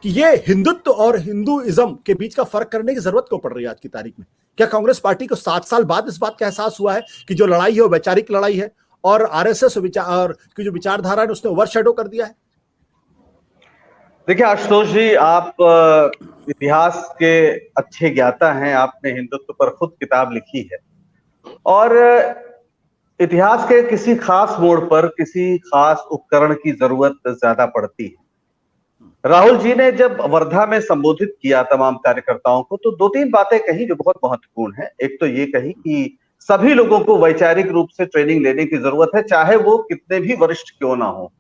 कि ये हिंदुत्व और हिंदुइज्म के बीच का फर्क करने की जरूरत क्यों पड़ रही है आज की तारीख में? क्या कांग्रेस पार्टी को 7 साल बाद इस बात का एहसास हुआ है कि जो लड़ाई है वो वैचारिक लड़ाई है और आरएसएस और की जो विचारधारा है उसने ओवरशैडो कर दिया है? देखिए आशुतोष जी, आप इतिहास के अच्छे ज्ञाता हैं। आपने हिंदुत्व पर खुद किताब लिखी है और इतिहास के किसी खास मोड़ पर किसी खास उपकरण की जरूरत ज्यादा पड़ती है। राहुल जी ने जब वर्धा में संबोधित किया तमाम कार्यकर्ताओं को, तो 2-3 बातें कही जो बहुत महत्वपूर्ण है। एक तो ये कही कि सभी लोगों को वैचारिक रूप से ट्रेनिंग लेने की जरूरत है, चाहे वो कितने भी वरिष्ठ क्यों ना हो।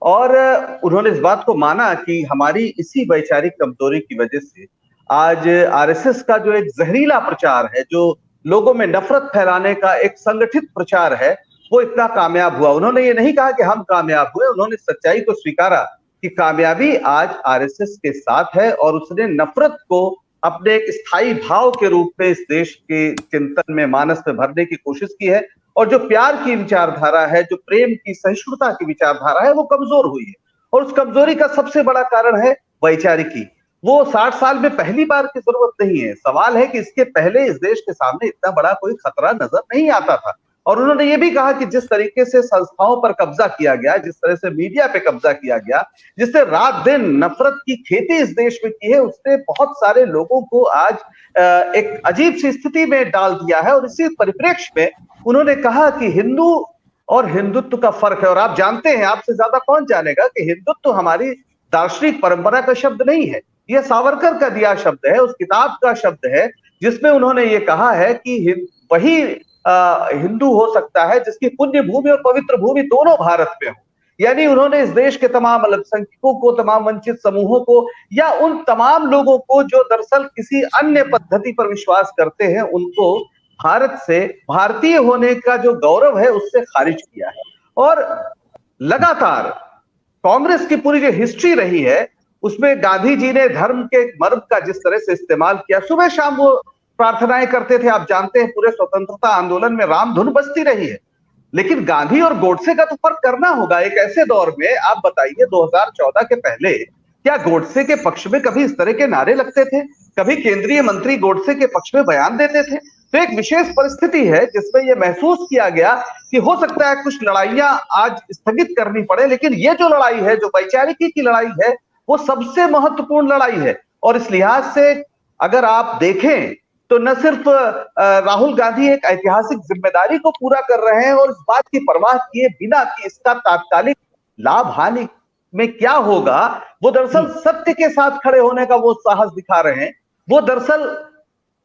और उन्होंने इस बात को माना कि हमारी इसी वैचारिक कमजोरी की वजह से आज आरएसएस का जो एक जहरीला प्रचार है, जो लोगों में नफरत फैलाने का एक संगठित प्रचार है, वो इतना कामयाब हुआ। उन्होंने ये नहीं कहा कि हम कामयाब हुए, उन्होंने सच्चाई को स्वीकारा कि कामयाबी आज आरएसएस के साथ है और उसने नफरत को अपने एक स्थायी भाव के रूप में इस देश के चिंतन में, मानस में भरने की कोशिश की है। और जो प्यार की विचारधारा है, जो प्रेम की, सहिष्णुता की विचारधारा है, वो कमजोर हुई है। और उस कमजोरी का सबसे बड़ा कारण है वैचारिकी। वो 60 साल में पहली बार की जरूरत नहीं है। सवाल है कि इसके पहले इस देश के सामने इतना बड़ा कोई खतरा नजर नहीं आता था। और उन्होंने ये भी कहा कि जिस तरीके से संस्थाओं पर कब्जा किया गया, जिस तरह से मीडिया पे कब्जा किया गया, जिससे रात दिन नफरत की खेती इस देश में की है, उसने बहुत सारे लोगों को आज एक अजीब सी स्थिति में डाल दिया है। और इसी परिप्रेक्ष्य में उन्होंने कहा कि हिंदू और हिंदुत्व का फर्क है। और आप जानते हैं, आपसे ज्यादा कौन जानेगा कि हिंदुत्व हमारी दार्शनिक परंपरा का शब्द नहीं है, यह सावरकर का दिया शब्द है, उस किताब का शब्द है जिसमें उन्होंने ये कहा है कि वही हिंदू हो सकता है जिसकी पुण्य भूमि और पवित्र भूमि दोनों भारत में हो। यानी उन्होंने इस देश के तमाम अल्पसंख्यकों को, तमाम वंचित समूहों को, या उन तमाम लोगों को जो दरअसल किसी अन्य पद्धति पर विश्वास करते हैं, उनको भारत से, भारतीय होने का जो गौरव है, उससे खारिज किया है। और लगातार कांग्रेस की पूरी जो हिस्ट्री रही है, उसमें गांधी जी ने धर्म के मर्म का जिस तरह से इस्तेमाल किया, सुबह शाम वो प्रार्थनाएं करते थे। आप जानते हैं पूरे स्वतंत्रता आंदोलन में राम धुन बजती रही है। लेकिन गांधी और गोडसे का तो फर्क करना होगा। एक ऐसे दौर में आप बताइए, 2014 के पहले क्या गोडसे के पक्ष में कभी इस तरह के नारे लगते थे? कभी केंद्रीय मंत्री गोडसे के पक्ष में बयान देते थे? तो एक विशेष परिस्थिति है जिसमें यह महसूस किया गया कि हो सकता है कुछ लड़ाइयां आज स्थगित करनी पड़े, लेकिन ये जो लड़ाई है, जो वैचारिकी की लड़ाई है, वो सबसे महत्वपूर्ण लड़ाई है। और इस लिहाज से अगर आप देखें तो न सिर्फ राहुल गांधी एक ऐतिहासिक जिम्मेदारी को पूरा कर रहे हैं और इस बात की परवाह किए बिना कि इसका तात्कालिक लाभ हानि में क्या होगा, वो दरअसल सत्य के साथ खड़े होने का वो साहस दिखा रहे हैं। वो दरअसल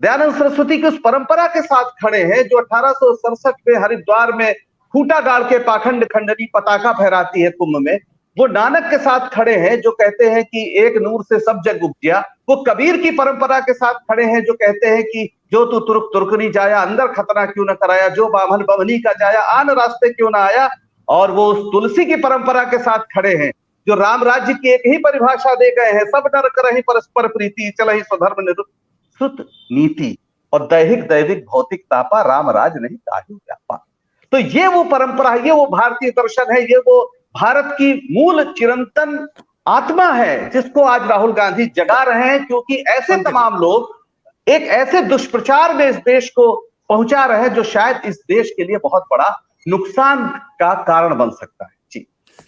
दयानंद सरस्वती की उस परंपरा के साथ खड़े हैं जो 1867 में हरिद्वार में खूंटा गाड़ के पाखंड खंडनी पताका फहराती है कुंभ में। वो नानक के साथ खड़े हैं जो कहते हैं कि एक नूर से सब जग उपजिया। वो कबीर की परंपरा के साथ खड़े हैं जो कहते हैं कि जो तू तुर्क तुर्कनी जाया, अंदर खतना क्यों न कराया, जो बामन बमनी का जाया, आन रास्ते क्यों ना आया। और वो उस तुलसी की परंपरा के साथ खड़े हैं जो राम राज्य की एक ही परिभाषा दे गए हैं, सब नर करहि परस्पर प्रीति, चलहि स्वधर्म निरुत नीति, और दैहिक दैविक भौतिक तापा, राम राज नहीं ताहि व्यापा। तो ये वो परंपरा है, ये वो भारतीय दर्शन है, ये वो भारत की मूल चिरंतन आत्मा है जिसको आज राहुल गांधी जगा रहे हैं। क्योंकि ऐसे तमाम लोग एक ऐसे दुष्प्रचार में इस देश को पहुंचा रहे हैं जो शायद इस देश के लिए बहुत बड़ा नुकसान का कारण बन सकता है। जी,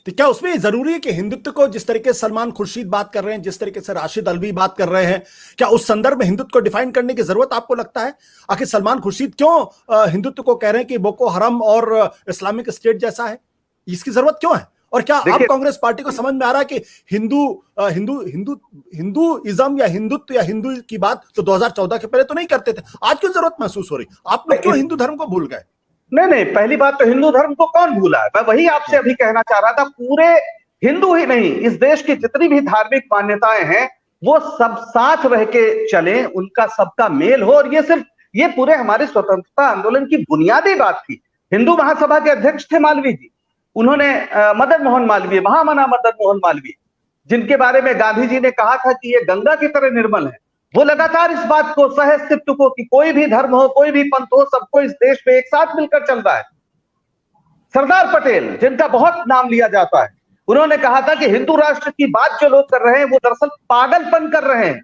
तो क्या उसमें जरूरी है कि हिंदुत्व को, जिस तरीके से सलमान खुर्शीद बात कर रहे हैं, जिस तरीके से राशिद अल्वी बात कर रहे हैं, क्या उस संदर्भ में हिंदुत्व को डिफाइन करने की जरूरत आपको लगता है? आखिर सलमान खुर्शीद क्यों हिंदुत्व को कह रहे हैं कि बोको हराम और इस्लामिक स्टेट जैसा है? इसकी जरूरत क्यों है? और क्या अब कांग्रेस पार्टी को समझ में आ रहा है कि हिंदुइज्म या हिंदुत्व या हिंदू की बात तो 2014 के पहले तो नहीं करते थे, आज क्यों जरूरत महसूस हो रही? आप लोग क्यों हिंदू धर्म को भूल गए? नहीं, पहली बात तो हिंदू धर्म को कौन भूला है, मैं वही आपसे अभी कहना चाह रहा था। पूरे हिंदू ही नहीं, इस देश की जितनी भी धार्मिक मान्यताएं हैं वो सब साथ रह के चले, उनका सबका मेल हो। और ये पूरे हमारे स्वतंत्रता आंदोलन की बुनियादी बात थी। हिंदू महासभा के अध्यक्ष थे मालवीय जी, उन्होंने मदन मोहन मालवीय, महामना मदन मोहन मालवीय, जिनके बारे में गांधी जी ने कहा था कि ये गंगा की तरह निर्मल है, वो लगातार इस बात को, सह अस्तित्व को, कि कोई भी धर्म हो, कोई भी पंथ हो, सबको इस देश में एक साथ मिलकर चल रहा है। सरदार पटेल, जिनका बहुत नाम लिया जाता है, उन्होंने कहा था कि हिंदू राष्ट्र की बात जो लोग कर रहे हैं वो दरअसल पागलपन कर रहे हैं।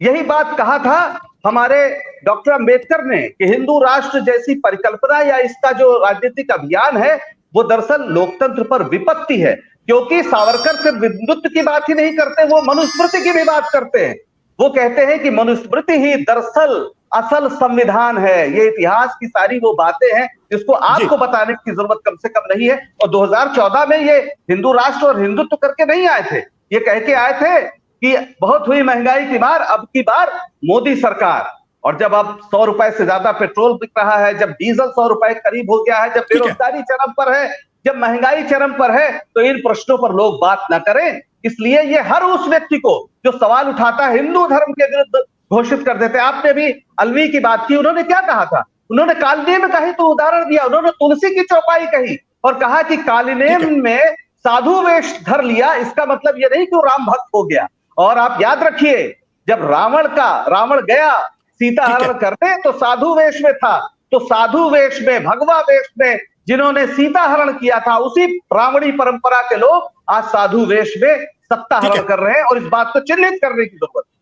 यही बात कहा था हमारे डॉक्टर अंबेडकर ने कि हिंदू राष्ट्र जैसी परिकल्पना या इसका जो राजनीतिक अभियान है वो दरअसल लोकतंत्र पर विपत्ति है, क्योंकि सावरकर सिर्फ हिंदुत्व की बात ही नहीं करते, वो मनुस्मृति की भी बात करते हैं। वो कहते हैं कि मनुस्मृति ही दरअसल असल संविधान है। ये इतिहास की सारी वो बातें हैं जिसको आपको बताने की जरूरत कम से कम नहीं है। और 2014 में ये हिंदू राष्ट्र और हिंदुत्व करके नहीं आए थे, ये कह के आए थे कि बहुत हुई महंगाई की मार, अब की बार मोदी सरकार। और जब अब 100 रुपए से ज्यादा पेट्रोल बिक रहा है, जब डीजल 100 रुपए करीब हो गया है, जब बेरोजगारी चरम पर है, जब महंगाई चरम पर है, तो इन प्रश्नों पर लोग बात ना करें। इसलिए ये हर उस व्यक्ति को जो सवाल उठाता है हिंदू धर्म के विरुद्ध घोषित कर देते हैं। आपने भी अलवी की बात की, उन्होंने क्या कहा था? उन्होंने कालीनेम का ही तो उदाहरण दिया, उन्होंने तुलसी की चौपाई कही और कहा कि कालीनेम में साधु वेश धर लिया, इसका मतलब यह नहीं कि वो राम भक्त हो गया। और आप याद रखिए, जब रावण गया सीता हरण करने तो साधु वेश में था, तो साधु वेश में, भगवा वेश में जिन्होंने सीता हरण किया था, उसी रावणी परंपरा के लोग आज साधु वेश में सत्ता हरण कर रहे हैं और इस बात को चिन्हित करने की जरूरत है।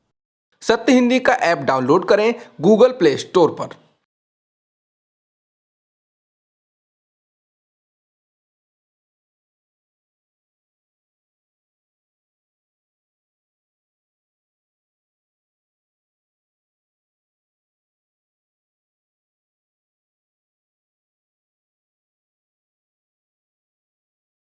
सत्य हिंदी का ऐप डाउनलोड करें गूगल प्ले स्टोर पर।